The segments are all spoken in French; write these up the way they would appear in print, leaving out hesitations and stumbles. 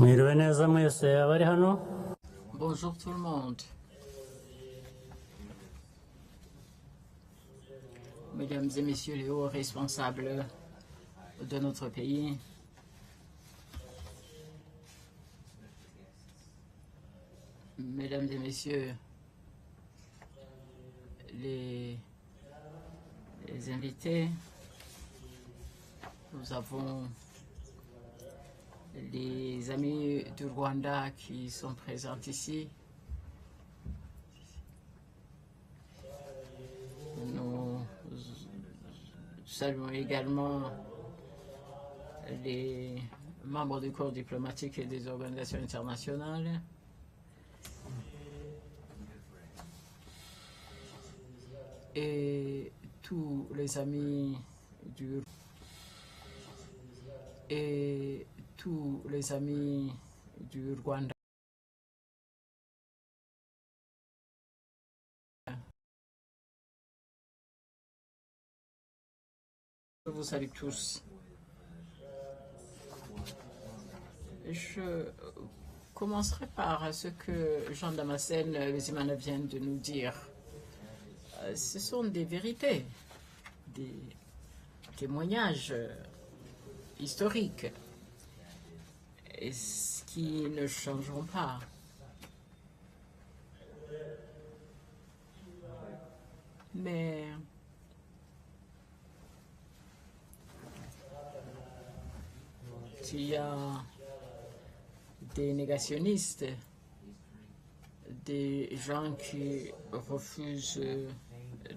Mwiriwe neza mwese abari hano. Bonjour tout le monde. Mesdames et messieurs les hauts responsables de notre pays, mesdames et messieurs les invités, nous avons les amis du Rwanda qui sont présents ici. Nous saluons également les membres du corps diplomatique et des organisations internationales. Et tous les amis du Rwanda. Je vous salue tous. Je commencerai par ce que Jean Damascène Bizimana vient de nous dire. Ce sont des vérités, des témoignages historiques, et qui ne changeront pas. Mais il y a des négationnistes, des gens qui refusent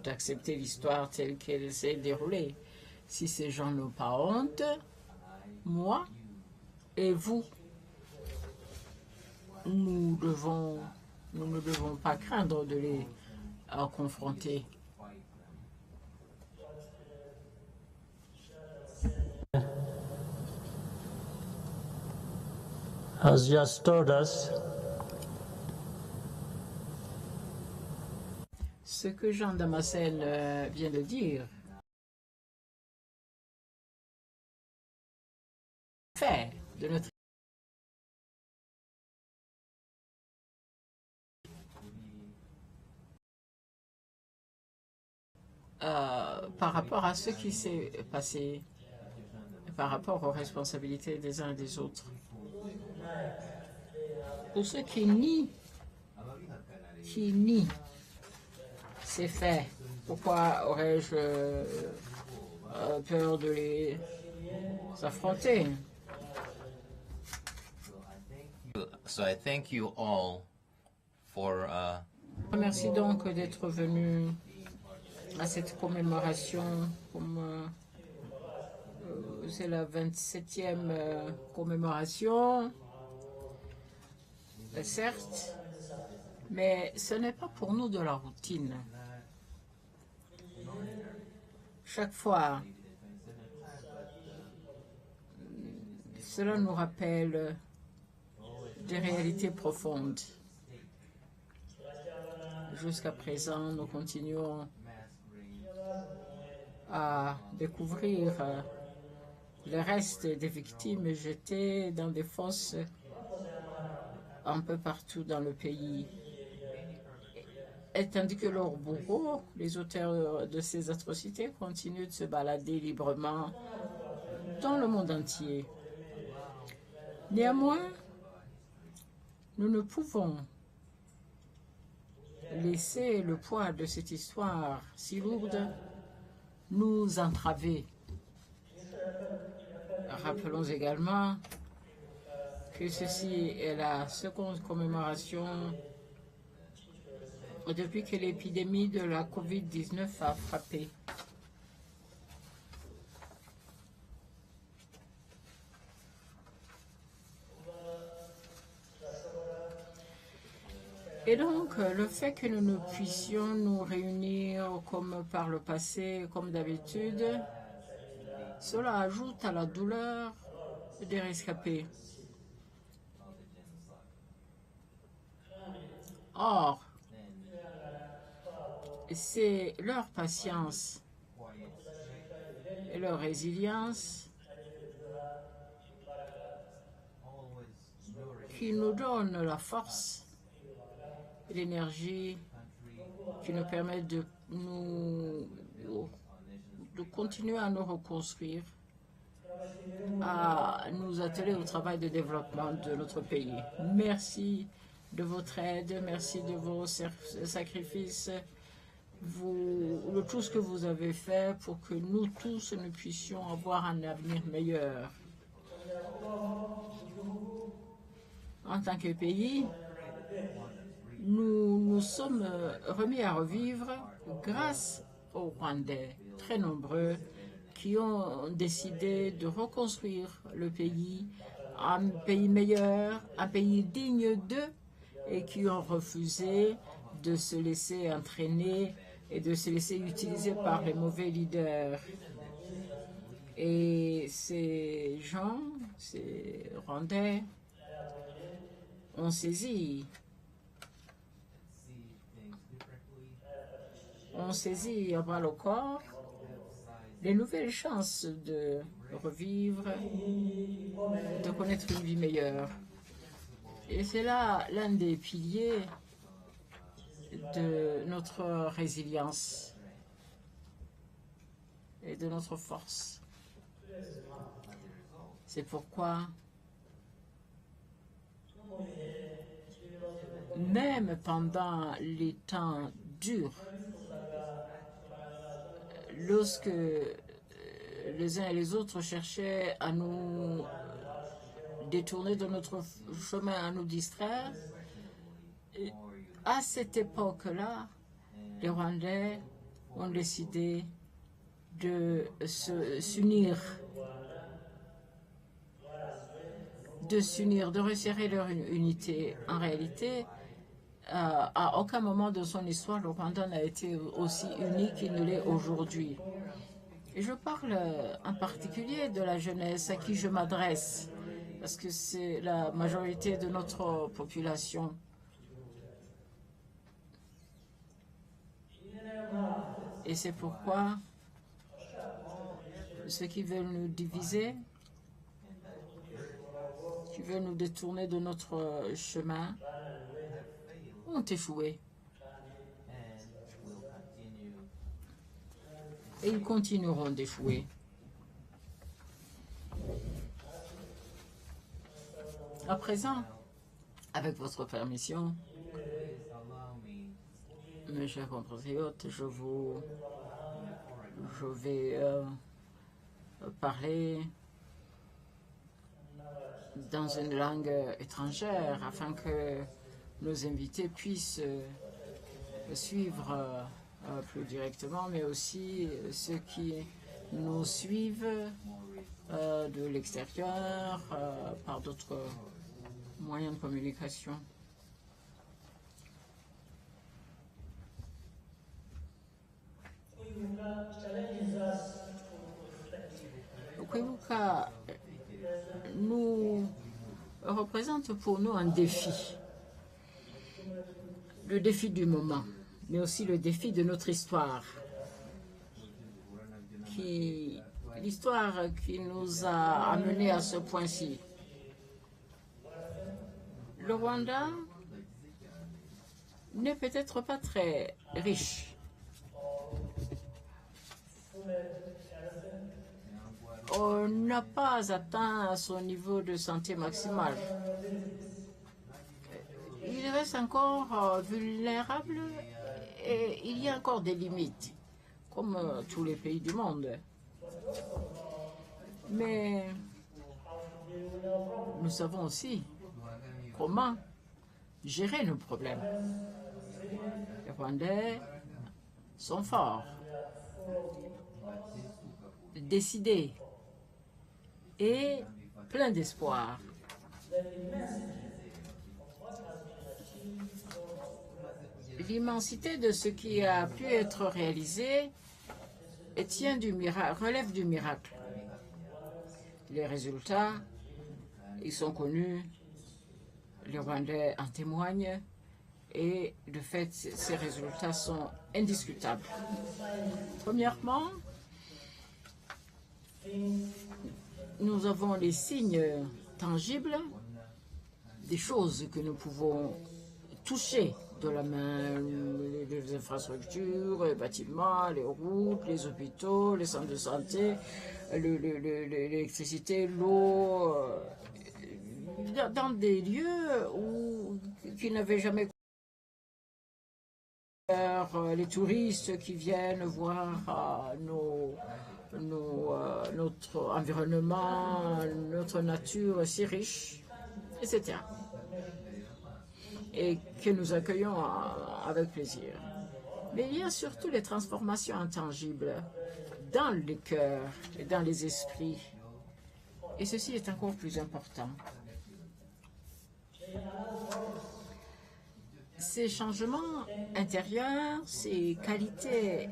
d'accepter l'histoire telle qu'elle s'est déroulée. Si ces gens n'ont pas honte, moi et vous, nous ne devons pas craindre de les confronter. Has just told us ce que Jean Damascène vient de dire fait de notre par rapport à ce qui s'est passé, par rapport aux responsabilités des uns et des autres. Pour ceux qui nient ces faits, pourquoi aurais-je peur de les affronter? So I thank you all for Merci donc d'être venus à cette commémoration. C'est la 27e commémoration, certes, mais ce n'est pas pour nous de la routine. Chaque fois, cela nous rappelle des réalités profondes. Jusqu'à présent, nous continuons à découvrir les restes des victimes jetées dans des fosses un peu partout dans le pays. Et tandis que leurs bourreaux, les auteurs de ces atrocités, continuent de se balader librement dans le monde entier. Néanmoins, nous ne pouvons laisser le poids de cette histoire si lourde nous entraver. Rappelons également que ceci est la seconde commémoration depuis que l'épidémie de la COVID-19 a frappé. Et donc, le fait que nous ne puissions nous réunir comme par le passé, comme d'habitude, cela ajoute à la douleur des rescapés. Or, c'est leur patience et leur résilience qui nous donne la force et l'énergie qui nous permettent de continuer à nous reconstruire, à nous atteler au travail de développement de notre pays. Merci de votre aide, merci de vos sacrifices, de tout ce que vous avez fait pour que nous tous nous puissions avoir un avenir meilleur. En tant que pays, nous nous sommes remis à revivre grâce aux Rwandais, très nombreux, qui ont décidé de reconstruire le pays, un pays meilleur, un pays digne d'eux, et qui ont refusé de se laisser entraîner et de se laisser utiliser par les mauvais leaders. Et ces gens, ces Rwandais, ont saisi à bras le corps les nouvelles chances de revivre, de connaître une vie meilleure. Et c'est là l'un des piliers de notre résilience et de notre force. C'est pourquoi, même pendant les temps durs, lorsque les uns et les autres cherchaient à nous détourner de notre chemin, à nous distraire, à cette époque-là, les Rwandais ont décidé de s'unir, de resserrer leur unité. En réalité, à aucun moment de son histoire, le Rwanda n'a été aussi uni qu'il ne l'est aujourd'hui. Et je parle en particulier de la jeunesse à qui je m'adresse, parce que c'est la majorité de notre population. Et c'est pourquoi ceux qui veulent nous diviser, qui veulent nous détourner de notre chemin, ont échoué. Et ils continueront d'échouer. À présent, avec votre permission, mes chers compatriotes, je vais parler dans une langue étrangère afin que nos invités puissent suivre plus directement, mais aussi ceux qui nous suivent de l'extérieur par d'autres moyens de communication. Le Kwibuka nous représente pour nous un défi. Le défi du moment, mais aussi le défi de notre histoire. L'histoire qui nous a amenés à ce point-ci. Le Rwanda n'est peut-être pas très riche. On n'a pas atteint son niveau de santé maximale. Il reste encore vulnérable et il y a encore des limites, comme tous les pays du monde. Mais nous savons aussi comment gérer nos problèmes. Les Rwandais sont forts, décidés et pleins d'espoir. L'immensité de ce qui a pu être réalisé relève du miracle. Les résultats, ils sont connus, les Rwandais en témoignent, et de fait, ces résultats sont indiscutables. Premièrement, nous avons les signes tangibles des choses que nous pouvons toucher de la main, les infrastructures, les bâtiments, les routes, les hôpitaux, les centres de santé, l'électricité, l'eau, dans des lieux qui n'avaient jamais les touristes qui viennent voir notre environnement, notre nature si riche, etc. Et que nous accueillons avec plaisir. Mais il y a surtout les transformations intangibles dans les cœurs et dans les esprits. Et ceci est encore plus important. Ces changements intérieurs, ces qualités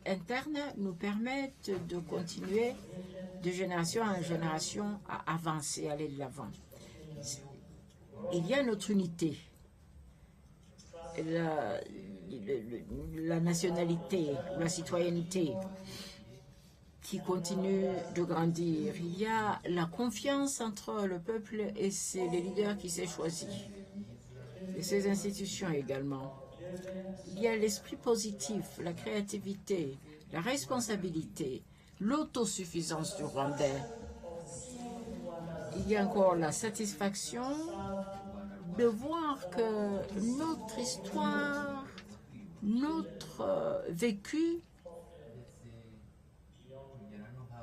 internes nous permettent de continuer de génération en génération à avancer, à aller de l'avant. Il y a notre unité, la nationalité, la citoyenneté qui continue de grandir. Il y a la confiance entre le peuple et les leaders qui s'est choisi. Et ces institutions également. Il y a l'esprit positif, la créativité, la responsabilité, l'autosuffisance du Rwandais. Il y a encore la satisfaction de voir que notre histoire, notre vécu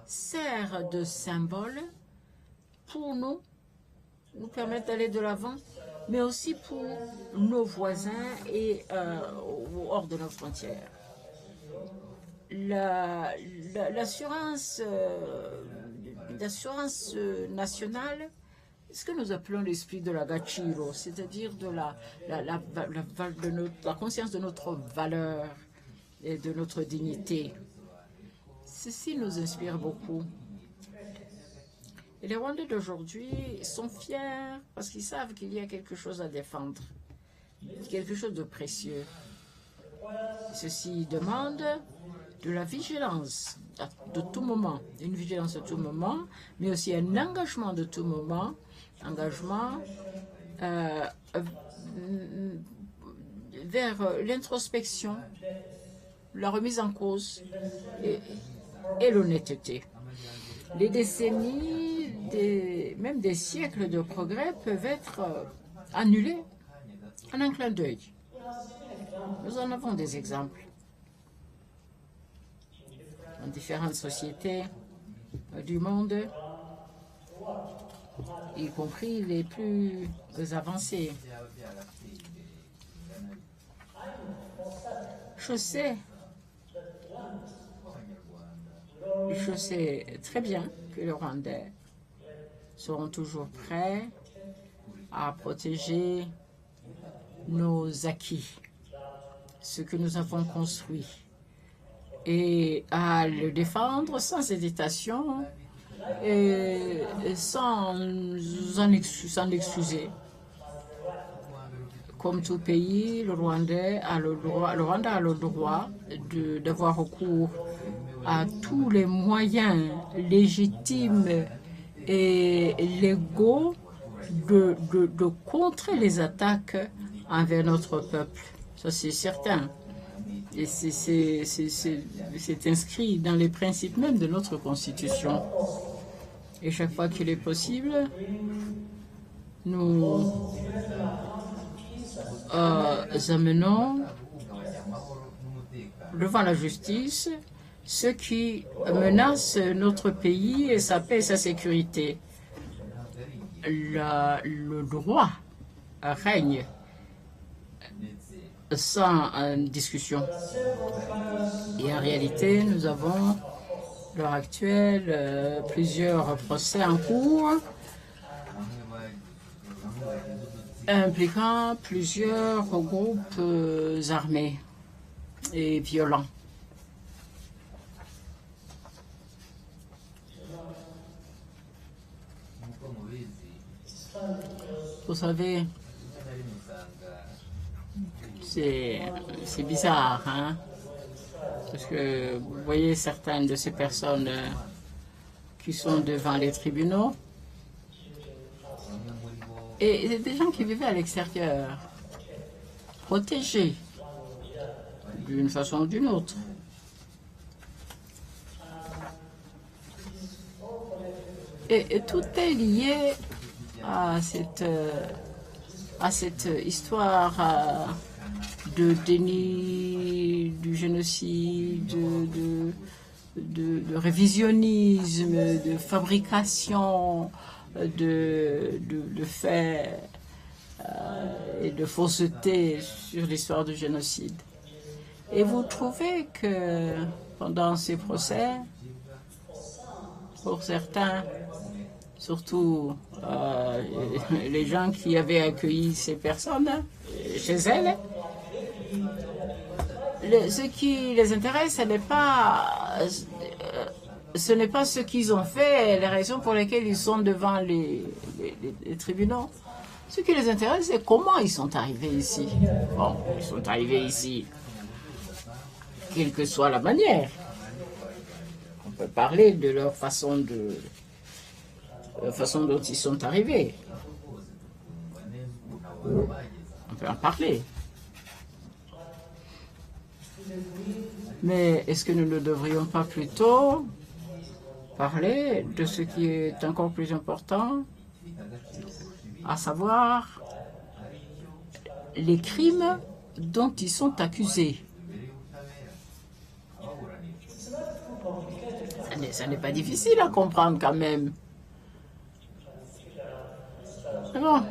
sert de symbole pour nous permettre d'aller de l'avant, mais aussi pour nos voisins et hors de nos frontières. L'assurance nationale, ce que nous appelons l'esprit de la Gachiro, c'est-à-dire de la conscience de notre valeur et de notre dignité. Ceci nous inspire beaucoup. Et les Rwandais d'aujourd'hui sont fiers parce qu'ils savent qu'il y a quelque chose à défendre, quelque chose de précieux. Ceci demande de la vigilance de tout moment, une vigilance de tout moment, mais aussi un engagement de tout moment, vers l'introspection, la remise en cause et l'honnêteté. Les décennies, même des siècles de progrès peuvent être annulés en un clin d'œil. Nous en avons des exemples dans différentes sociétés du monde, y compris les plus avancées. Je sais très bien que les Rwandais seront toujours prêts à protéger nos acquis, ce que nous avons construit, et à le défendre sans hésitation et sans l'excuser. Comme tout pays, le Rwanda a le droit d'avoir recours à tous les moyens légitimes et légaux de contrer les attaques envers notre peuple. Ça, c'est certain. Et c'est inscrit dans les principes même de notre Constitution. Et chaque fois qu'il est possible, nous amenons devant la justice ceux qui menacent notre pays et sa paix et sa sécurité. Le droit règne sans discussion. Et en réalité, nous avons, à l'heure actuelle, plusieurs procès en cours impliquant plusieurs groupes armés et violents. Vous savez, c'est bizarre, hein? Parce que vous voyez certaines de ces personnes qui sont devant les tribunaux, Et c'est des gens qui vivaient à l'extérieur, protégés d'une façon ou d'une autre. Et tout est lié à cette histoire de déni du génocide, de révisionnisme, de fabrication de faits et de fausseté sur l'histoire du génocide. Et vous trouvez que pendant ces procès, pour certains, surtout les gens qui avaient accueilli ces personnes chez elles, ce qui les intéresse, ce n'est pas ce qu'ils ont fait, les raisons pour lesquelles ils sont devant les tribunaux. Ce qui les intéresse, c'est comment ils sont arrivés ici. Bon, ils sont arrivés ici, quelle que soit la manière. On peut parler de leur façon dont ils sont arrivés. On peut en parler. Mais est-ce que nous ne devrions pas plutôt parler de ce qui est encore plus important, à savoir les crimes dont ils sont accusés? Ça n'est pas difficile à comprendre quand même. Mais bon,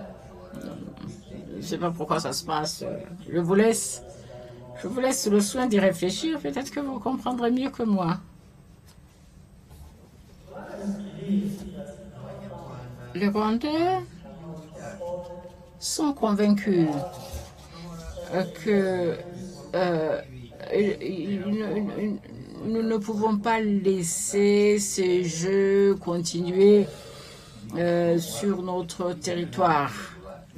je ne sais pas pourquoi ça se passe. Je vous laisse le soin d'y réfléchir. Peut-être que vous comprendrez mieux que moi. Les Rwandais sont convaincus que nous ne pouvons pas laisser ces jeux continuer sur notre territoire.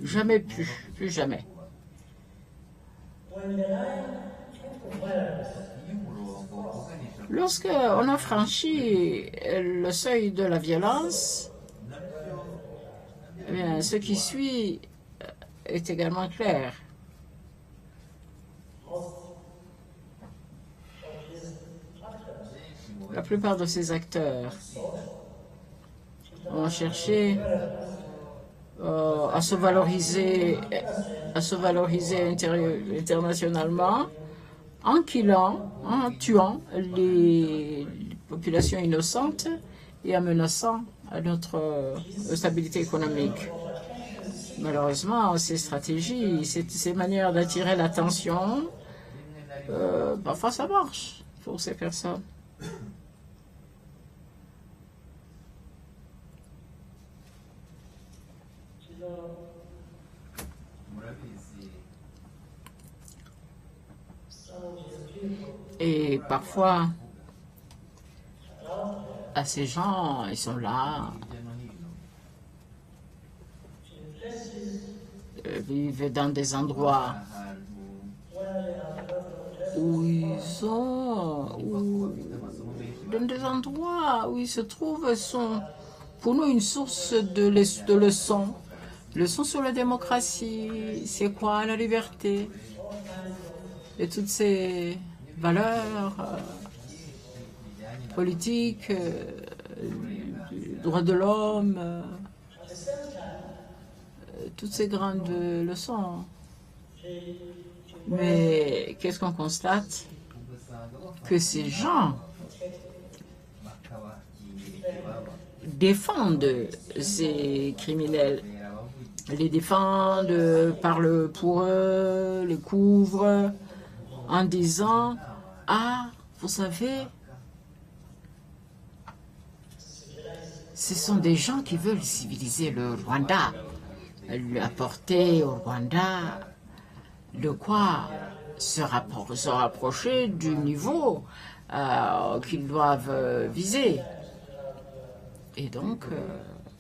Jamais plus jamais. Lorsqu'on a franchi le seuil de la violence, eh bien, ce qui suit est également clair. La plupart de ces acteurs ont cherché à se valoriser internationalement en killant, en tuant les populations innocentes et en menaçant notre stabilité économique. Malheureusement, ces stratégies, ces manières d'attirer l'attention, parfois ça marche pour ces personnes. Et parfois, à ces gens, ils sont là, vivent dans des endroits où ils se trouvent sont pour nous une source de leçons. Leçons sur la démocratie, c'est quoi la liberté et toutes ces valeurs politiques, droits de l'homme, toutes ces grandes leçons. Mais qu'est-ce qu'on constate? Que ces gens défendent ces criminels, les défendent, parlent pour eux, les couvrent, en disant « Ah, vous savez, ce sont des gens qui veulent civiliser le Rwanda, apporter au Rwanda de quoi se rapprocher du niveau qu'ils doivent viser. » Et donc,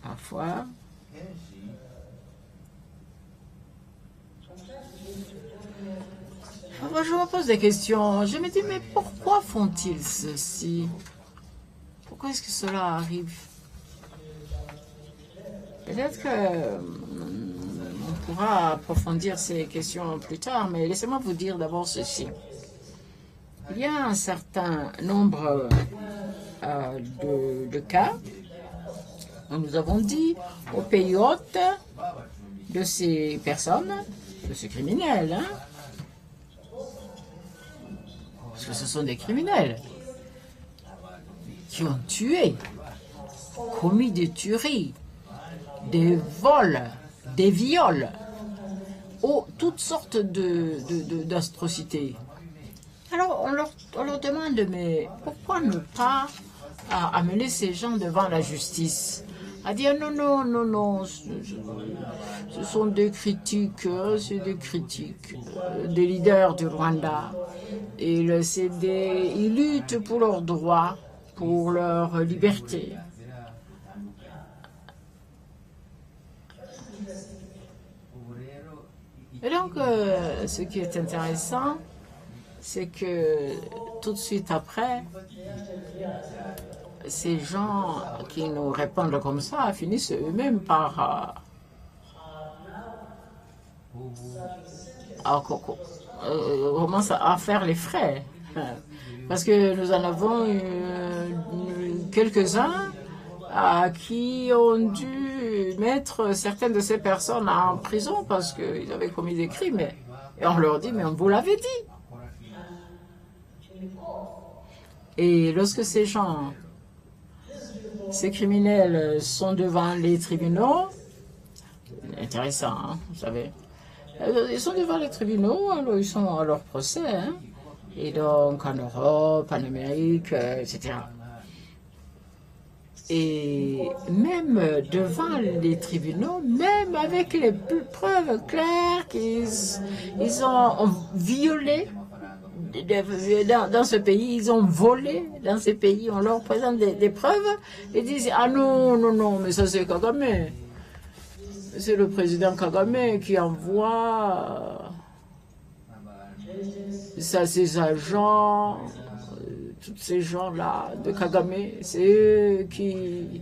parfois, je me pose des questions. Je me dis, mais pourquoi font-ils ceci? Pourquoi est-ce que cela arrive? Peut-être que pourra approfondir ces questions plus tard, mais laissez-moi vous dire d'abord ceci. Il y a un certain nombre de cas où nous avons dit aux pays hôtes de ces personnes, de ces criminels, hein, parce que ce sont des criminels qui ont tué, commis des tueries, des vols, des viols, toutes sortes d'atrocités. Alors on leur demande, mais pourquoi ne pas amener ces gens devant la justice? À dire non, non, non, non, ce sont des critiques, c'est des critiques des leaders du Rwanda. Et ils luttent pour leurs droits, pour leur liberté. Et donc, ce qui est intéressant, c'est que tout de suite après, ces gens qui nous répondent comme ça finissent eux-mêmes par commencent à faire les frais. Parce que nous en avons quelques-uns qui ont dû mettre certaines de ces personnes en prison parce qu'ils avaient commis des crimes. Et on leur dit, mais on vous l'avait dit. Et lorsque ces gens, ces criminels sont devant les tribunaux, intéressant, hein, vous savez, ils sont devant les tribunaux, alors ils sont à leur procès, hein, et donc en Europe, en Amérique, etc. Et même devant les tribunaux, même avec les preuves claires qu'ils ont violé dans ce pays, ils ont volé dans ces pays, on leur présente des preuves et disent ah non, non, non, mais ça c'est Kagame. C'est le président Kagame qui envoie ses agents, tous ces gens-là de Kagame, c'est eux qui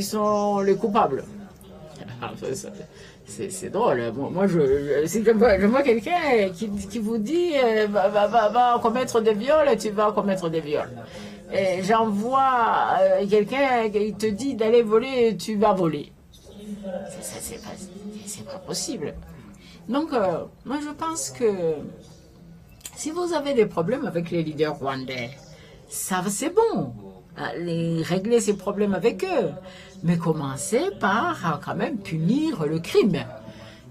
sont les coupables. C'est drôle. Moi, si je vois quelqu'un qui vous dit va commettre des viols, tu vas commettre des viols. Et j'envoie quelqu'un qui te dit d'aller voler, tu vas voler. C'est pas possible. Donc, moi, je pense que si vous avez des problèmes avec les leaders rwandais, ça c'est bon. Régler ces problèmes avec eux. Mais commencez par quand même punir le crime.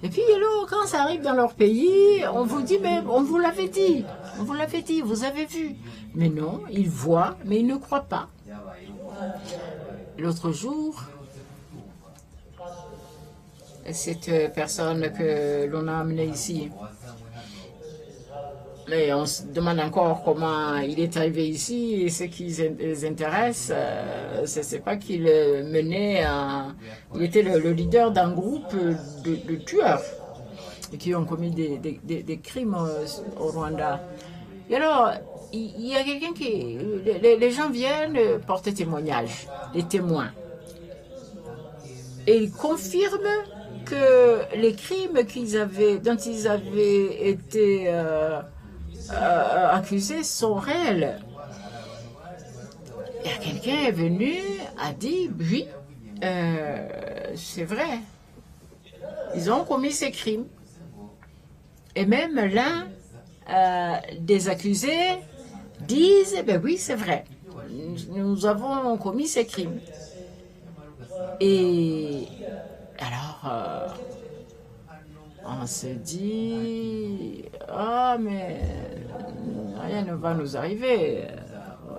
Et puis alors, quand ça arrive dans leur pays, on vous dit, mais on vous l'avait dit. On vous l'avait dit, vous avez vu. Mais non, ils voient, mais ils ne croient pas. L'autre jour, cette personne que l'on a amenée ici, mais on se demande encore comment il est arrivé ici et ce qui les intéresse, c'est pas qu'il menait il était le leader d'un groupe de tueurs qui ont commis des crimes au Rwanda. Et alors, il y a quelqu'un qui... Les gens viennent porter témoignage, les témoins. Et ils confirment que les crimes dont ils avaient été... accusés sont réels. Et quelqu'un est venu, a dit, oui, c'est vrai. Ils ont commis ces crimes. Et même l'un des accusés disent, ben oui, c'est vrai. Nous avons commis ces crimes. Et alors... on se dit, ah, mais rien ne va nous arriver,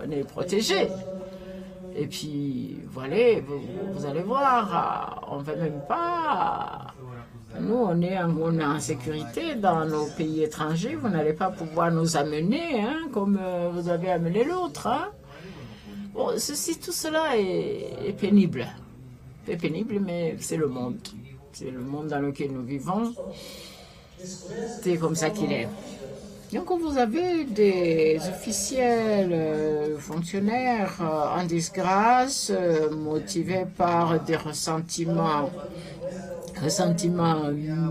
on est protégés. Et puis, voilà, vous allez voir, on ne fait même pas. Nous, on est en sécurité dans nos pays étrangers, vous n'allez pas pouvoir nous amener, hein, comme vous avez amené l'autre. Hein. Bon, tout cela est pénible. C'est pénible, mais c'est le monde. C'est le monde dans lequel nous vivons. C'est comme ça qu'il est. Donc vous avez des officiels, fonctionnaires en disgrâce, motivés par des ressentiments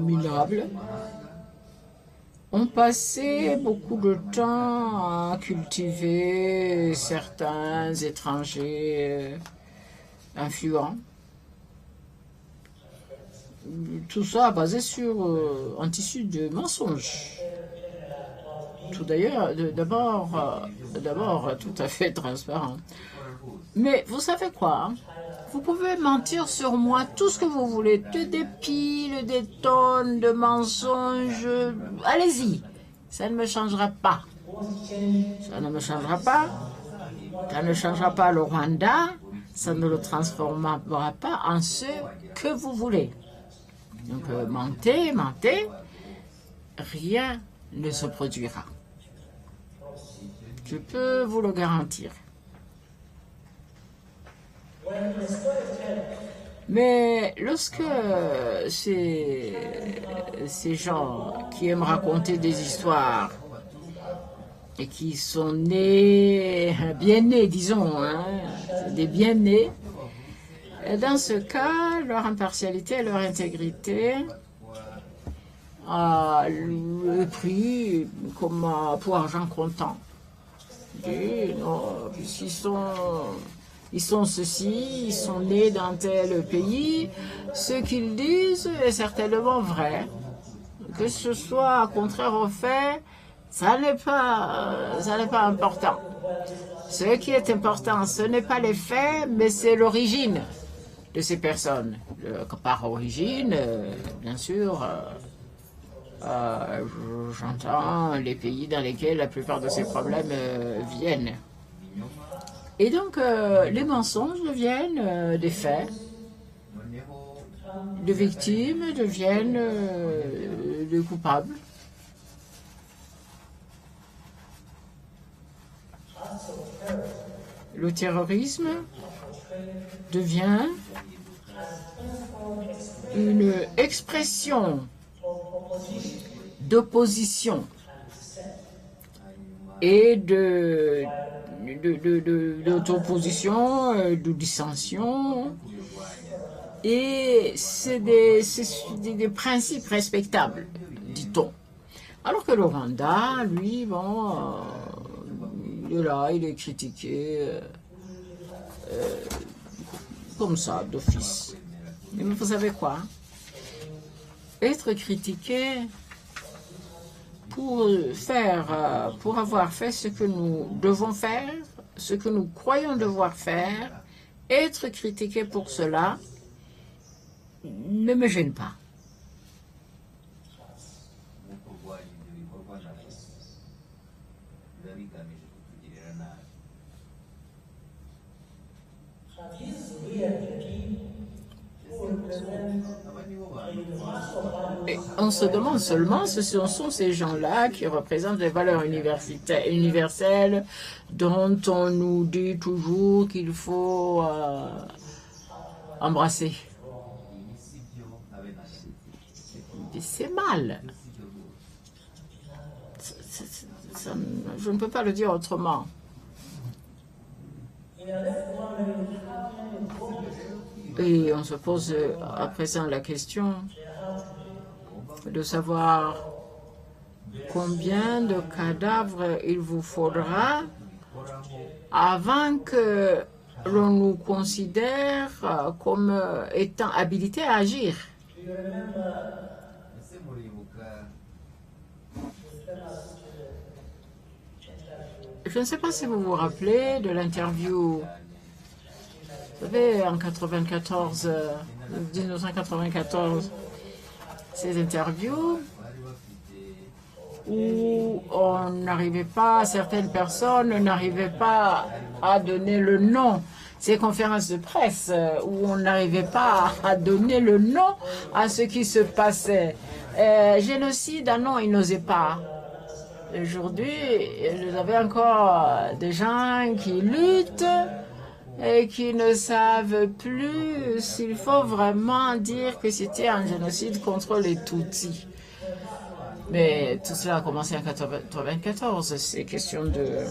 minables, ont passé beaucoup de temps à cultiver certains étrangers influents. Tout ça basé sur un tissu de mensonges. D'abord, tout à fait transparent. Mais vous savez quoi? Vous pouvez mentir sur moi tout ce que vous voulez, des piles, des tonnes de mensonges. Allez-y, ça ne me changera pas. Ça ne me changera pas. Ça ne changera pas le Rwanda. Ça ne le transformera pas en ce que vous voulez. Donc mentez, rien ne se produira. Je peux vous le garantir. Mais lorsque ces gens qui aiment raconter des histoires et qui sont bien nés, disons, des bien nés, dans ce cas, leur impartialité et leur intégrité le prix comme pour argent comptant. Ils sont ceci, ils sont nés dans tel pays. Ce qu'ils disent est certainement vrai. Que ce soit contraire aux faits, ça n'est pas important. Ce qui est important, ce n'est pas les faits, mais c'est l'origine de ces personnes. Par origine, bien sûr, j'entends les pays dans lesquels la plupart de ces problèmes viennent. Et donc, les mensonges deviennent des faits. Les victimes deviennent des coupables. Le terrorisme devient une expression d'opposition et d'opposition, de dissension, et c'est des principes respectables, dit-on. Alors que le Rwanda, lui, il est là, il est critiqué comme ça, d'office. Mais vous savez quoi? Être critiqué pour avoir fait ce que nous devons faire, ce que nous croyons devoir faire, être critiqué pour cela ne me gêne pas. Et on se demande seulement si ce sont ces gens-là qui représentent les valeurs universelles dont on nous dit toujours qu'il faut embrasser. C'est mal. Je ne peux pas le dire autrement. Et on se pose à présent la question de savoir combien de cadavres il vous faudra avant que l'on nous considère comme étant habilités à agir. Je ne sais pas si vous vous rappelez de l'interview, vous savez, en 1994, ces interviews où on n'arrivait pas, certaines personnes n'arrivaient pas à donner le nom. Ces conférences de presse où on n'arrivait pas à donner le nom à ce qui se passait. Génocide, non, ils n'osaient pas. Aujourd'hui, vous avez encore des gens qui luttent et qui ne savent plus s'il faut vraiment dire que c'était un génocide contre les Tutsis. Mais tout cela a commencé en 1994. C'est question de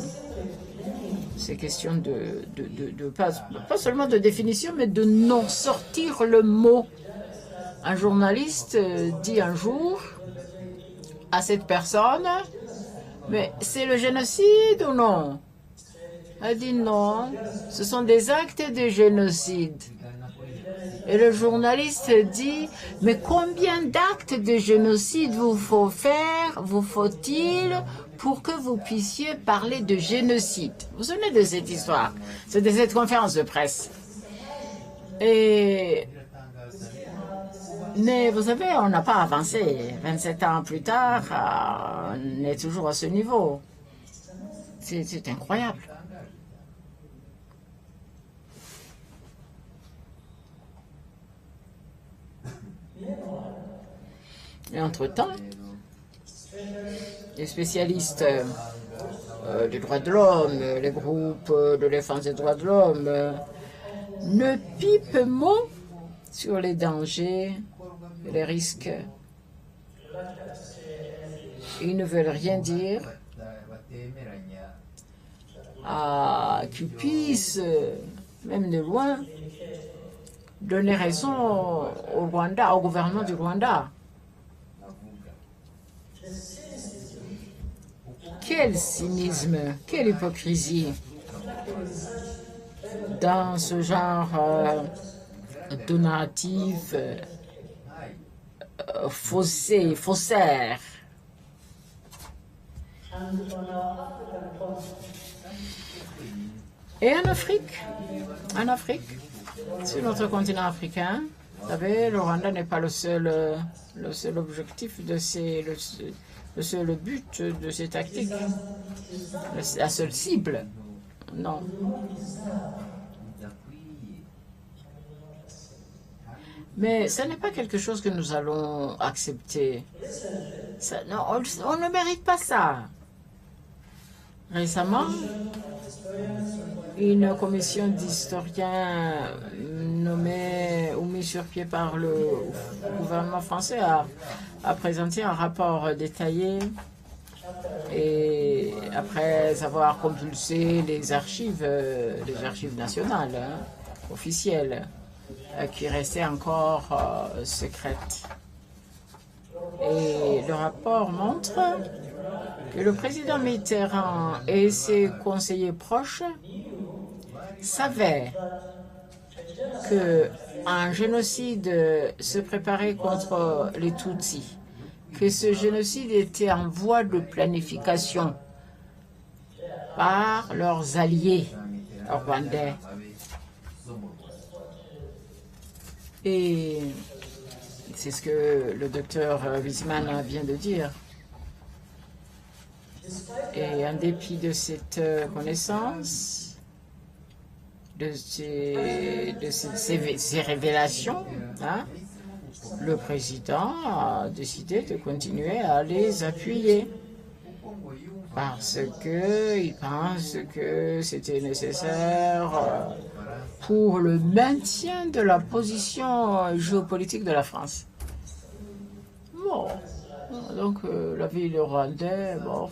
pas seulement de définition, mais de non sortir le mot. Un journaliste dit un jour à cette personne, mais c'est le génocide ou non? Elle dit non, ce sont des actes de génocide. Et le journaliste dit, mais combien d'actes de génocide vous faut-il pour que vous puissiez parler de génocide? Vous vous souvenez de cette histoire? C'est de cette conférence de presse. Mais vous savez, on n'a pas avancé. 27 ans plus tard, on est toujours à ce niveau. C'est incroyable. Et entre-temps, les spécialistes des droits de l'homme, les groupes de défense des droits de l'homme, ne pipent mot sur les dangers et les risques. Ils ne veulent rien dire qu'ils puissent, même de loin, donner raison au Rwanda, au gouvernement du Rwanda. Quel cynisme, quelle hypocrisie dans ce genre de narratif faussaire. Et en Afrique, sur notre continent africain, vous savez, le Rwanda n'est pas le seul objectif le seul but de ces tactiques, la seule cible. Non. Mais ce n'est pas quelque chose que nous allons accepter. Ça, non, on ne mérite pas ça. Récemment, une commission d'historiens nommée ou mise sur pied par le gouvernement français a présenté un rapport détaillé et après avoir compulsé les archives nationales officielles qui restaient encore secrètes. Et le rapport montre que le président Mitterrand et ses conseillers proches savaient qu'un génocide se préparait contre les Tutsis, que ce génocide était en voie de planification par leurs alliés rwandais. Et c'est ce que le docteur Wiesmann vient de dire. Et en dépit de cette connaissance, de ces révélations, le président a décidé de continuer à les appuyer parce qu'il pense que c'était nécessaire pour le maintien de la position géopolitique de la France. Bon, donc la ville rwandaise, bon,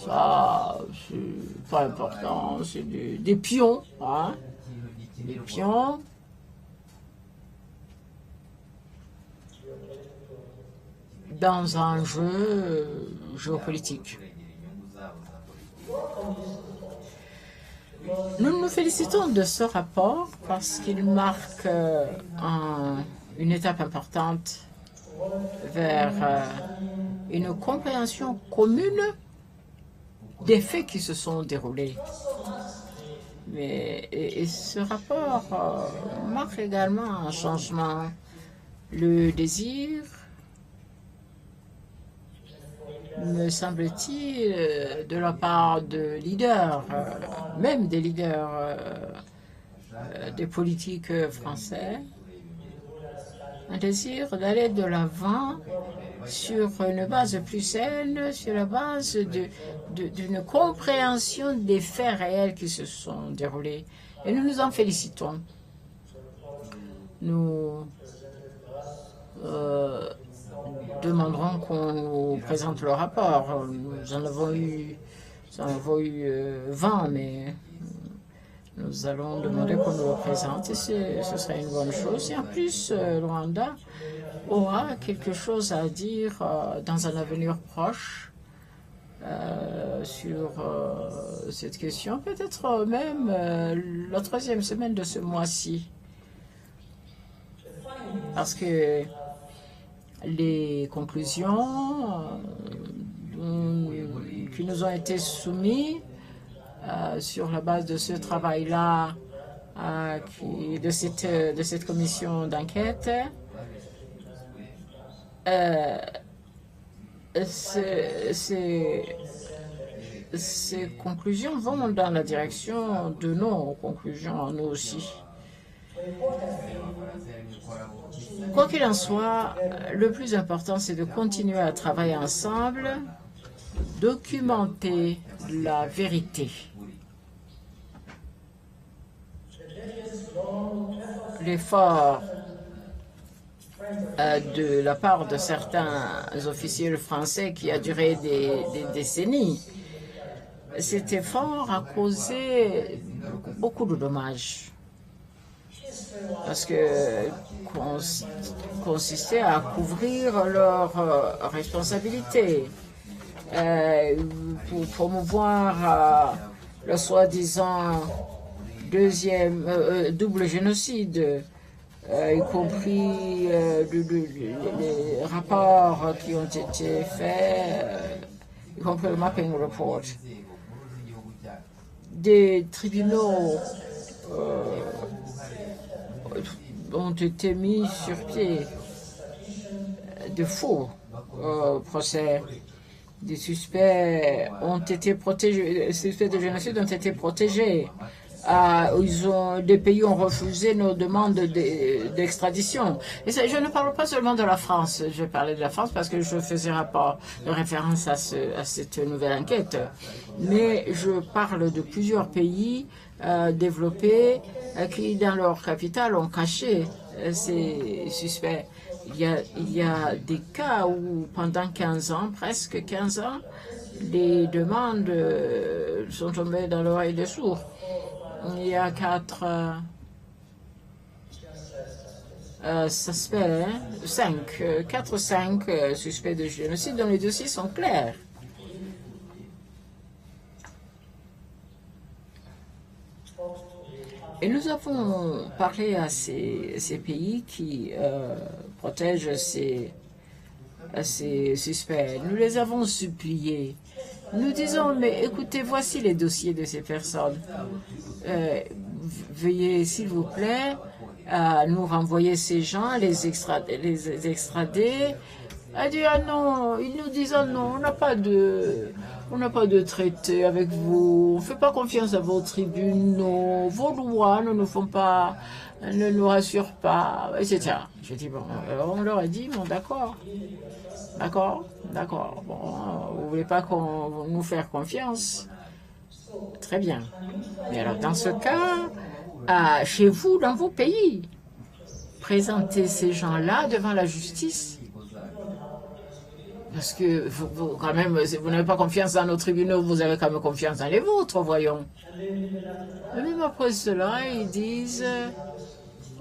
ça, c'est pas important, c'est des pions, des pions. Dans un jeu géopolitique. Nous nous félicitons de ce rapport parce qu'il marque une étape importante vers une compréhension commune des faits qui se sont déroulés. Et ce rapport marque également un changement, le désir, me semble-t-il, de la part de leaders, même des leaders des politiques français, un désir d'aller de l'avant sur une base plus saine, sur la base d'une compréhension des faits réels qui se sont déroulés. Et nous nous en félicitons. Nous demanderont qu'on nous présente le rapport. Nous en avons eu 20, mais nous allons demander qu'on nous le présente et ce serait une bonne chose. Et en plus, le Rwanda aura quelque chose à dire dans un avenir proche sur cette question, peut-être même la 3e semaine de ce mois-ci. Parce que les conclusions qui nous ont été soumises sur la base de ce travail-là, de cette commission d'enquête, ces conclusions vont dans la direction de nos conclusions, nous aussi. Quoi qu'il en soit, le plus important, c'est de continuer à travailler ensemble, documenter la vérité. L'effort de la part de certains officiers français qui a duré des décennies, cet effort a causé beaucoup de dommages. Parce que consistait à couvrir leurs responsabilités pour promouvoir le soi-disant double génocide, y compris les rapports qui ont été faits, y compris le mapping report. Des tribunaux ont été mis sur pied, de faux procès. Des suspects ont été protégés, les suspects de génocide ont été protégés. Des pays ont refusé nos demandes d'extradition. Et je ne parle pas seulement de la France. Je parlais de la France parce que je faisais référence à cette nouvelle enquête. Mais je parle de plusieurs pays développés qui, dans leur capitale, ont caché ces suspects. Il y a des cas où, pendant 15 ans, presque 15 ans, les demandes sont tombées dans l'oreille des sourds. Il y a 4 suspects, 4 ou 5 suspects de génocide dont les dossiers sont clairs. Et nous avons parlé à ces pays qui protègent ces suspects. Nous les avons suppliés. Nous disons, mais écoutez, voici les dossiers de ces personnes. Veuillez, s'il vous plaît, nous renvoyer ces gens, les extrader. Elle dit, ah non, ils nous disent, ah non, on n'a pas de traité avec vous, on ne fait pas confiance à vos tribunaux, vos lois ne nous rassurent pas, etc. Je dis, bon, on leur a dit, bon, d'accord, bon, vous ne voulez pas nous faire confiance? Très bien. Mais alors, dans ce cas, chez vous, dans vos pays, présentez ces gens-là devant la justice. Parce que quand même, si vous n'avez pas confiance dans nos tribunaux, vous avez quand même confiance dans les vôtres, voyons. Et même après cela, ils disent,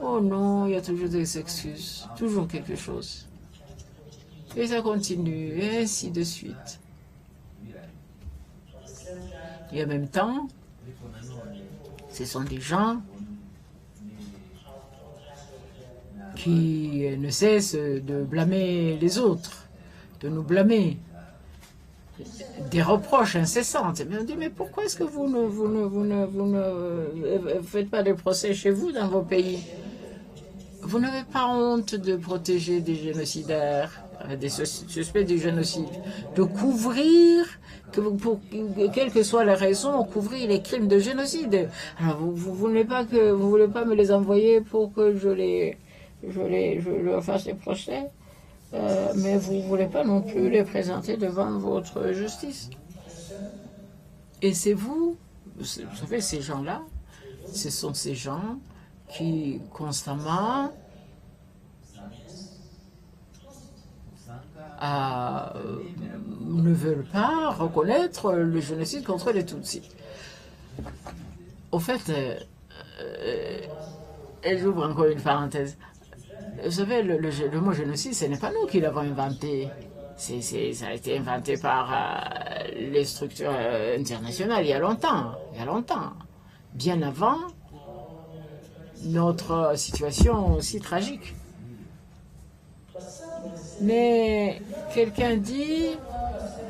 oh non, il y a toujours des excuses, toujours quelque chose. Et ça continue, et ainsi de suite. Et en même temps, ce sont des gens qui ne cessent de blâmer les autres, de nous blâmer, des reproches incessantes. Mais on dit, mais pourquoi est-ce que vous ne faites pas de procès chez vous, dans vos pays? Vous n'avez pas honte de protéger des génocidaires, des suspects du génocide, de couvrir, quelle que soit la raison, couvrir les crimes de génocide. Alors vous voulez pas me les envoyer pour que je leur fasse les procès, mais vous ne voulez pas non plus les présenter devant votre justice. Et c'est vous savez, ces gens-là, ce sont ces gens qui constamment pas reconnaître le génocide contre les Tutsis. Au fait, et j'ouvre encore une parenthèse. Vous savez, le mot génocide, ce n'est pas nous qui l'avons inventé. Ça a été inventé par les structures internationales il y a longtemps. Bien avant notre situation si tragique. Mais quelqu'un dit,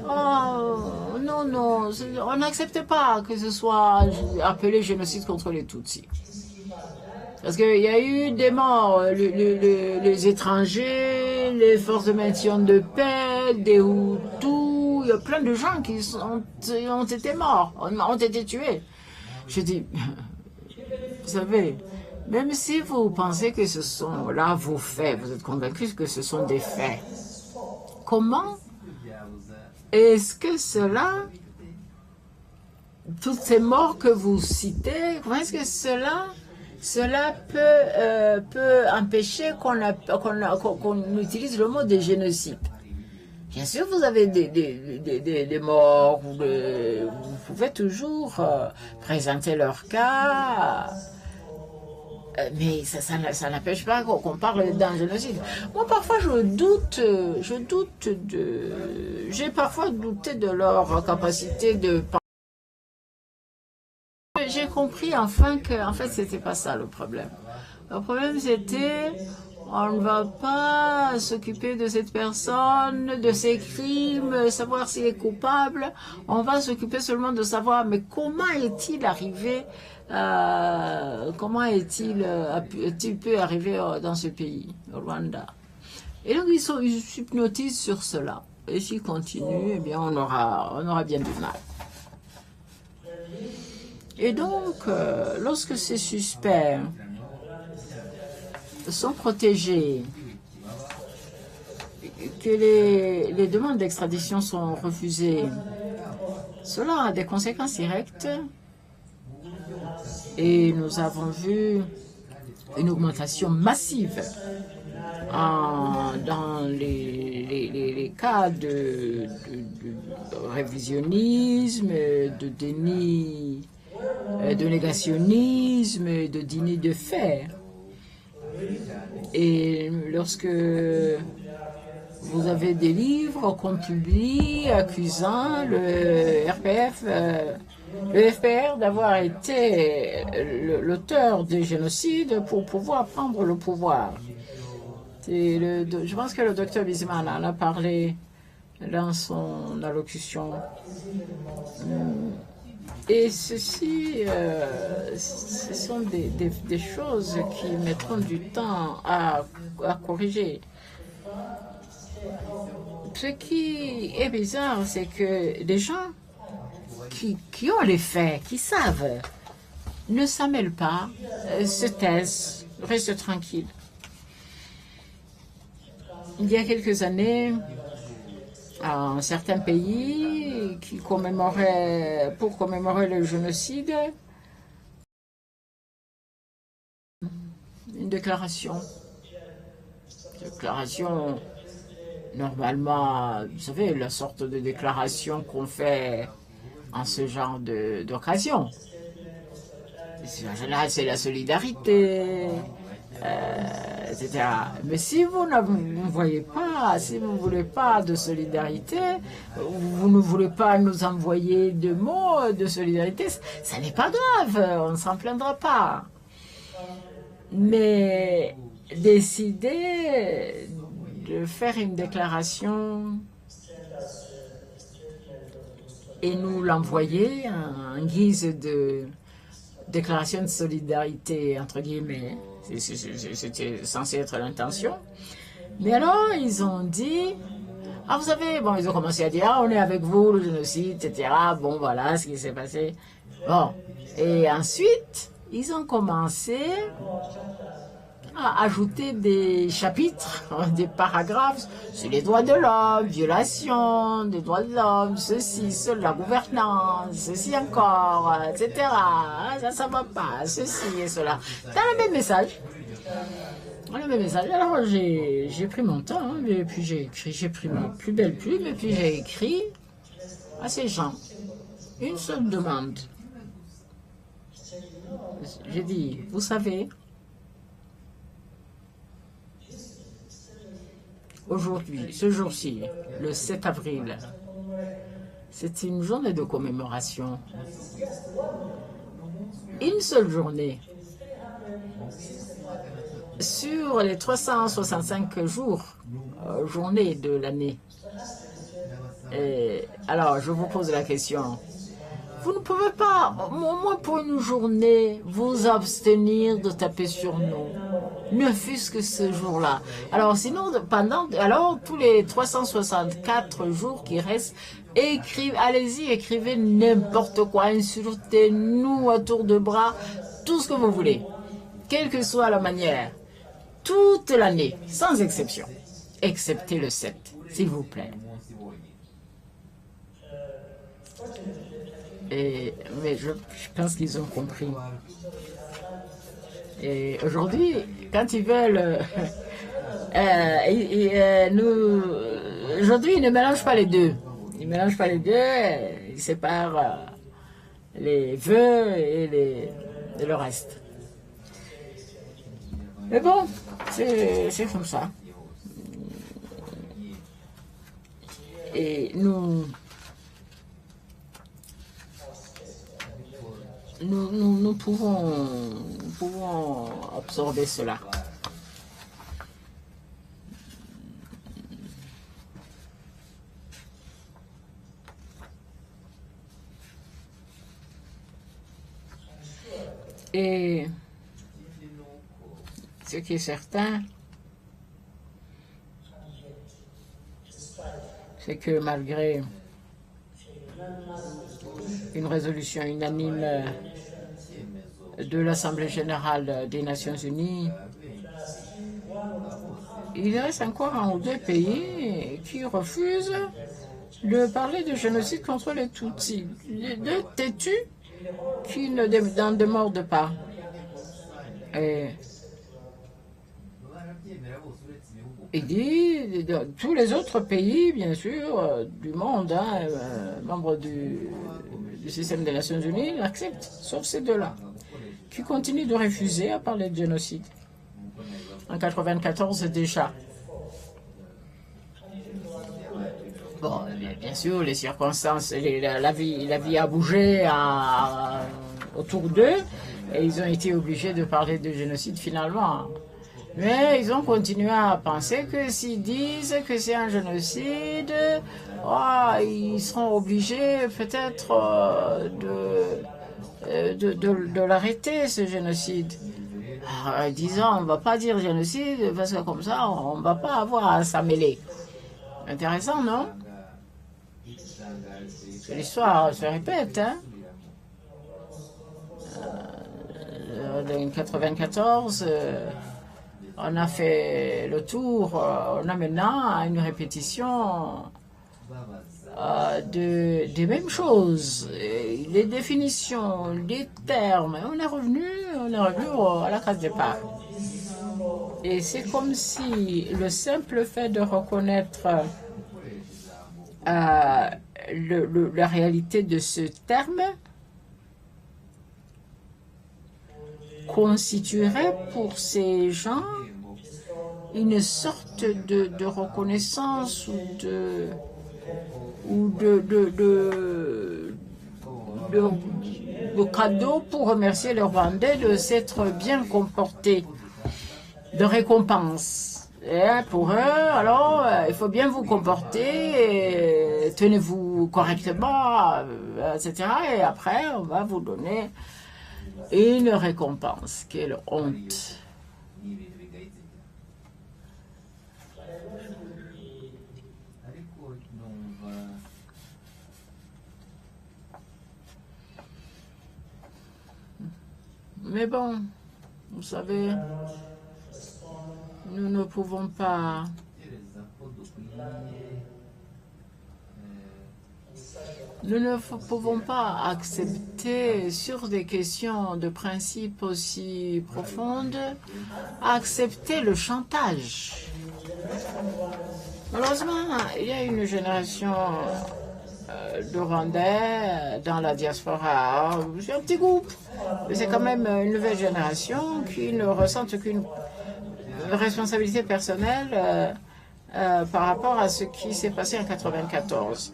oh, non, on n'accepte pas que ce soit appelé génocide contre les Tutsis. Parce qu'il y a eu des morts, les étrangers, les forces de maintien de paix, des Hutus, il y a plein de gens qui ont été morts, ont été tués. Je dis, vous savez, même si vous pensez que ce sont là vos faits, vous êtes convaincus que ce sont des faits, comment est-ce que toutes ces morts que vous citez, comment est-ce que cela peut empêcher qu'on utilise le mot de génocide? Bien sûr, vous avez des morts, vous pouvez toujours présenter leur cas, mais ça n'empêche pas qu'on parle d'un génocide. Moi, parfois, j'ai parfois douté de leur capacité de parler. J'ai compris enfin que, en fait, c'était pas ça le problème. Le problème, c'était, on ne va pas s'occuper de cette personne, de ses crimes, savoir s'il est coupable. On va s'occuper seulement de savoir, mais comment est-il arrivé, comment est-il pu arriver dans ce pays, au Rwanda. Et donc, ils s'hypnotisent sur cela. Et s'ils continuent, eh bien, on aura bien du mal. Et donc, lorsque ces suspects sont protégés, que les demandes d'extradition sont refusées, cela a des conséquences directes. Et nous avons vu une augmentation massive dans les cas de révisionnisme, de déni, de négationnisme, de déni de fait. Et lorsque vous avez des livres qu'on publie accusant le FPR d'avoir été l'auteur des génocides pour pouvoir prendre le pouvoir. Je pense que le docteur Wiseman en a parlé dans son allocution. Et ceci, ce sont des choses qui mettront du temps à corriger. Ce qui est bizarre, c'est que les gens qui ont les faits, qui savent, ne s'en mêlent pas, se taisent, restent tranquilles. Il y a quelques années, un certain pays pour commémorer le génocide, une déclaration. Normalement, vous savez, la sorte de déclaration qu'on fait en ce genre d'occasion. En général, c'est la solidarité, etc. Mais si vous ne voyez pas, si vous ne voulez pas de solidarité, vous ne voulez pas nous envoyer de mots de solidarité, ça n'est pas grave, on ne s'en plaindra pas. Mais décider de faire une déclaration et nous l'envoyer en guise de déclaration de solidarité, entre guillemets, c'était censé être l'intention. Mais alors, ils ont dit, ah, vous savez, bon, ils ont commencé à dire, ah, on est avec vous, le génocide, etc. Bon, voilà ce qui s'est passé. Bon, et ensuite, ils ont commencé à ajouter des chapitres, des paragraphes sur les droits de l'homme, violation des droits de l'homme, ceci, cela, gouvernance, ceci encore, etc. Ça va pas, ceci et cela. Dans le même message. Alors j'ai pris mon temps, et puis j'ai écrit, j'ai pris ma plus belle plume, et puis j'ai écrit à ces gens une seule demande. J'ai dit, vous savez, aujourd'hui, ce jour-ci, le 7 avril, c'est une journée de commémoration. Une seule journée. Sur les 365 jours, journées de l'année. Alors, je vous pose la question. Vous ne pouvez pas, au moins pour une journée, vous abstenir de taper sur nous. Ne fût-ce que ce jour-là. Alors, sinon, alors, tous les 364 jours qui restent, allez-y, écrivez n'importe quoi, insultez-nous à tour de bras, tout ce que vous voulez. Quelle que soit la manière. Toute l'année, sans exception. Excepté le 7, s'il vous plaît. Mais je pense qu'ils ont compris. Et aujourd'hui, quand ils veulent... aujourd'hui, ils ne mélangent pas les deux. Ils ne mélangent pas les deux, ils séparent les vœux et le reste. Mais bon, c'est comme ça. Et nous pouvons absorber cela. Et ce qui est certain, c'est que malgré une résolution unanime de l'Assemblée générale des Nations unies, il reste encore un ou deux pays qui refusent de parler de génocide contre les Tutsis, de têtus qui n'en demandent pas. Et il dit, tous les autres pays, bien sûr, du monde, membres du système des Nations Unies, l'acceptent, sauf ces deux-là, qui continuent de refuser à parler de génocide. En 1994 déjà. Bon, bien sûr, les circonstances, la vie a bougé autour d'eux, et ils ont été obligés de parler de génocide finalement. Mais ils ont continué à penser que s'ils disent que c'est un génocide, ils seront obligés peut-être de l'arrêter, ce génocide. Disons, on ne va pas dire génocide parce que comme ça, on ne va pas avoir à s'en mêler. Intéressant, non? L'histoire se répète, hein? En 1994, on a fait le tour, on a maintenant une répétition des mêmes choses, les définitions, les termes. On est revenu à la case départ. Et c'est comme si le simple fait de reconnaître la réalité de ce terme constituerait pour ces gens une sorte de reconnaissance ou de cadeau pour remercier les Rwandais de s'être bien comportés, de récompense. Et pour eux, alors, il faut bien vous comporter, tenez-vous correctement, etc. Et après, on va vous donner une récompense. Quelle honte! Mais bon, vous savez, nous ne pouvons pas accepter sur des questions de principe aussi profondes, accepter le chantage. Malheureusement, il y a une génération de Rwandais dans la diaspora. C'est un petit groupe, mais c'est quand même une nouvelle génération qui ne ressent aucune responsabilité personnelle par rapport à ce qui s'est passé en 1994.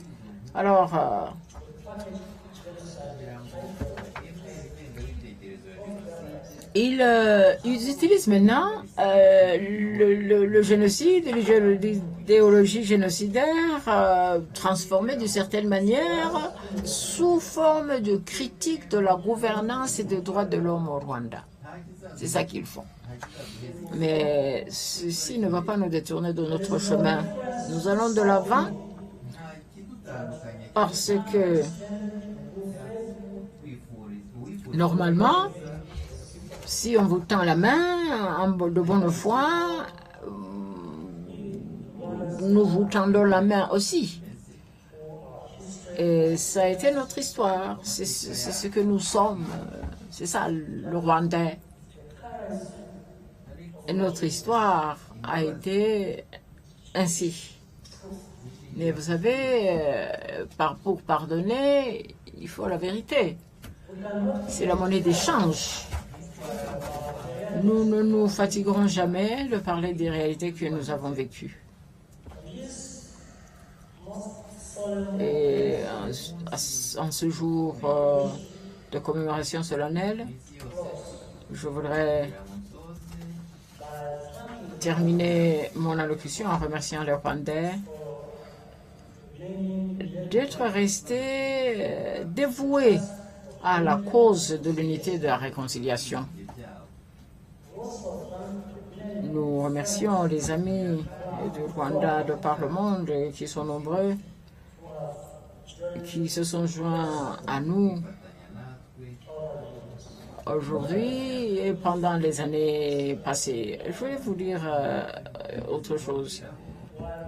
Alors, ils utilisent maintenant le génocide, l'idéologie génocidaire transformée d'une certaine manière sous forme de critique de la gouvernance et des droits de l'homme au Rwanda. C'est ça qu'ils font. Mais ceci ne va pas nous détourner de notre chemin. Nous allons de l'avant parce que normalement, si on vous tend la main de bonne foi, nous vous tendons la main aussi. Et ça a été notre histoire. C'est ce que nous sommes. C'est ça, le Rwandais. Et notre histoire a été ainsi. Mais vous savez, pour pardonner, il faut la vérité. C'est la monnaie d'échange. Nous ne nous fatiguerons jamais de parler des réalités que nous avons vécues. Et en ce jour de commémoration solennelle, je voudrais terminer mon allocution en remerciant les Rwandais d'être restés dévoués à la cause de l'unité et de la réconciliation. Nous remercions les amis du Rwanda de par le monde qui sont nombreux, qui se sont joints à nous aujourd'hui et pendant les années passées. Je voulais vous dire autre chose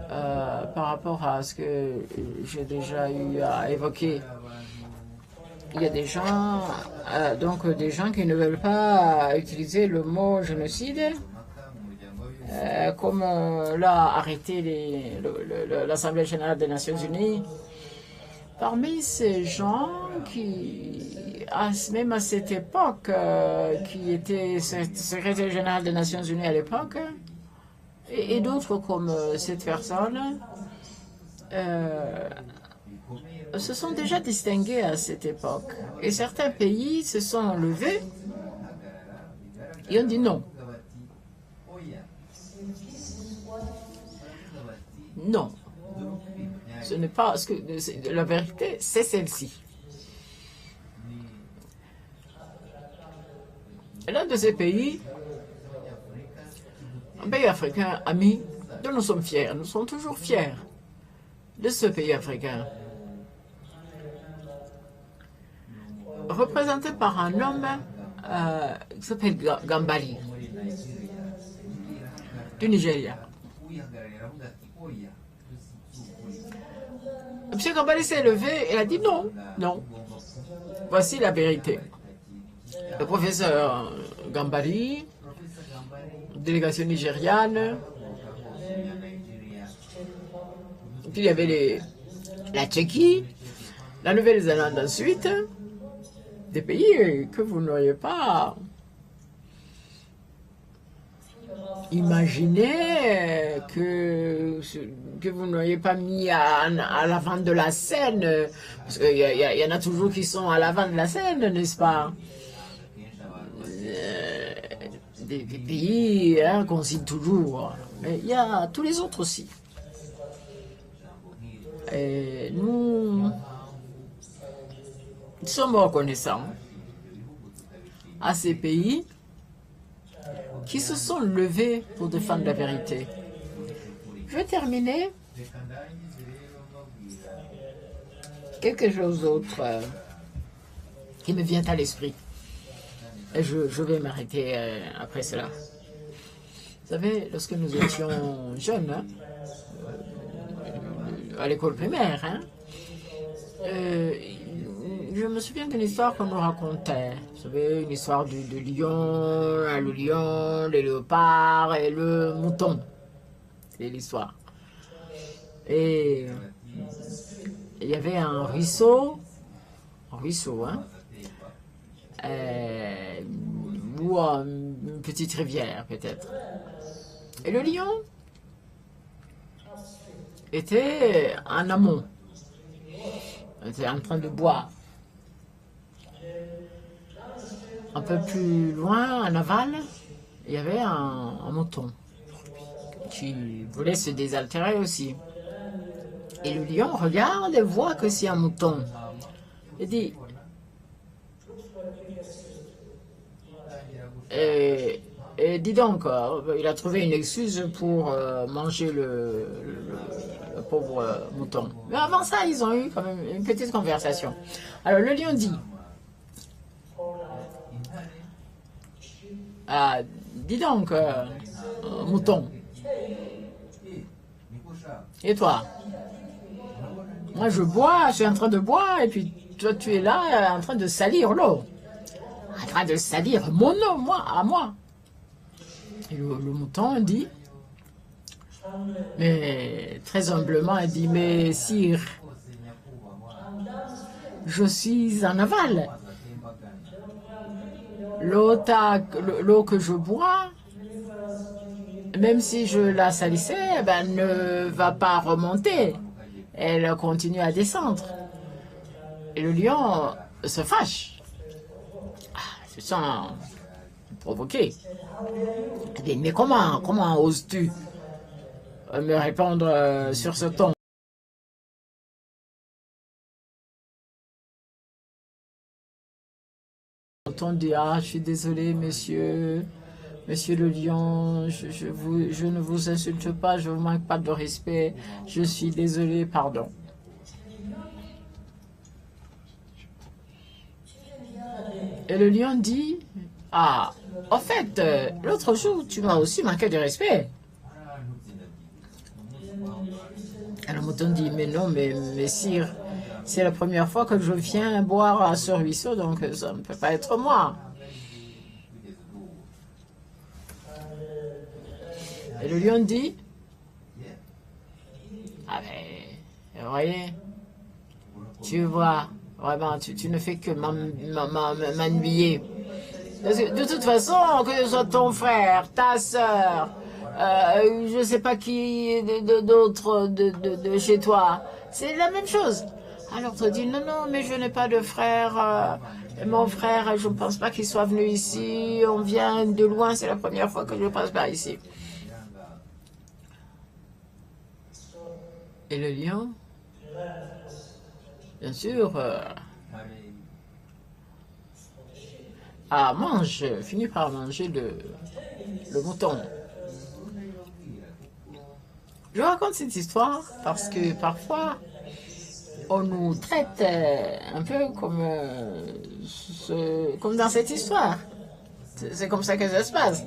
par rapport à ce que j'ai déjà eu à évoquer. Il y a des gens, des gens qui ne veulent pas utiliser le mot génocide, comme l'a arrêté l'Assemblée générale des Nations unies. Parmi ces gens qui, même à cette époque, qui étaient secrétaire général des Nations unies à l'époque, et d'autres comme cette personne, se sont déjà distingués à cette époque. Et certains pays se sont levés et ont dit non. Non. Ce n'est pas ce que la vérité, c'est celle-ci. L'un de ces pays, un pays africain ami, dont nous sommes fiers, nous sommes toujours fiers de ce pays africain, représenté par un homme qui s'appelle Gambari, du Nigeria. M. Gambari s'est levé et a dit non, non, voici la vérité. Le professeur Gambari, délégation nigériane, puis il y avait la Tchéquie, la Nouvelle-Zélande ensuite, des pays que vous n'auriez pas imaginé, que vous n'auriez pas mis à l'avant de la scène, parce qu'il y en a toujours qui sont à l'avant de la scène, n'est-ce pas? Des pays qu'on cite toujours, mais il y a tous les autres aussi. Et nous sommes reconnaissants à ces pays qui se sont levés pour défendre la vérité. Je vais terminer quelque chose d'autre qui me vient à l'esprit. Et je vais m'arrêter après cela. Vous savez, lorsque nous étions jeunes, hein, à l'école primaire, hein, je me souviens d'une histoire qu'on nous racontait. Vous savez, une histoire du lion, le lion, le léopard et le mouton. C'est l'histoire. Et il y avait un ruisseau, hein, ou une petite rivière peut-être. Et le lion était en amont, il était en train de boire. Un peu plus loin, en aval, il y avait un mouton qui voulait se désaltérer aussi. Et le lion regarde et voit que c'est un mouton. Il dit, et dis donc, il a trouvé une excuse pour manger le pauvre mouton. Mais avant ça, ils ont eu quand même une petite conversation. Alors le lion dit, dis donc, mouton, et toi? Moi, je suis en train de boire, et puis toi, tu es là en train de salir l'eau. En train de salir mon eau, à moi. Et le mouton dit, mais très humblement, il dit, mais sire, je suis en aval. L'eau que je bois, même si je la salissais, ben, ne va pas remonter. Elle continue à descendre. Et le lion se fâche. Se sent provoqué. Il dit, mais comment oses-tu me répondre sur ce ton? On dit, je suis désolé, monsieur le lion, je ne vous insulte pas, je ne vous manque pas de respect, je suis désolé, pardon. Et le lion dit, en fait, l'autre jour, tu m'as aussi manqué de respect. Et le mouton dit, mais non, mais sire, c'est la première fois que je viens boire à ce ruisseau, donc ça ne peut pas être moi. Et le lion dit, mais, vous voyez, tu vois, vraiment, tu ne fais que m'ennuyer. De toute façon, que ce soit ton frère, ta soeur, je ne sais pas qui d'autre de chez toi, c'est la même chose. Alors tu dis, non, mais je n'ai pas de frère. Mon frère, je ne pense pas qu'il soit venu ici. On vient de loin, c'est la première fois que je passe par ici. Et le lion, bien sûr, finit par manger le mouton. Je raconte cette histoire parce que parfois, on nous traite un peu comme dans cette histoire. C'est comme ça que ça se passe.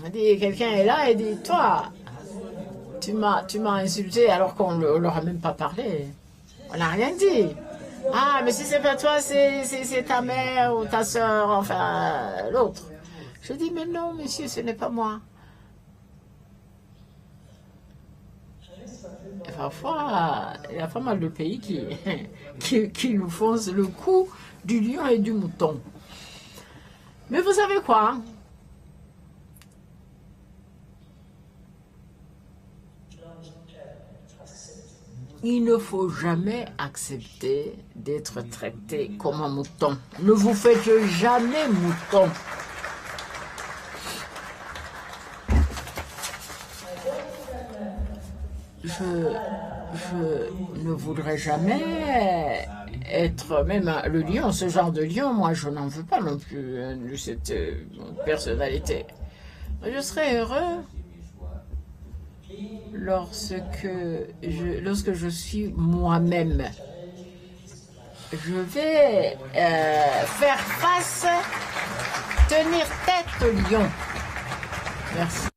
On dit, quelqu'un est là et dit, toi, tu m'as insulté alors qu'on ne leur a même pas parlé. On n'a rien dit. Mais si c'est pas toi, c'est ta mère ou ta soeur, enfin l'autre. Je dis, mais non, monsieur, ce n'est pas moi. Et parfois, il y a pas mal de pays qui nous font le coup du lion et du mouton. Mais vous savez quoi? Il ne faut jamais accepter d'être traité comme un mouton. Ne vous faites jamais mouton. Je ne voudrais jamais être même le lion, ce genre de lion. Moi, je n'en veux pas non plus de cette personnalité. Je serais heureux lorsque je suis moi-même. Je vais faire face, tenir tête au lion. Merci.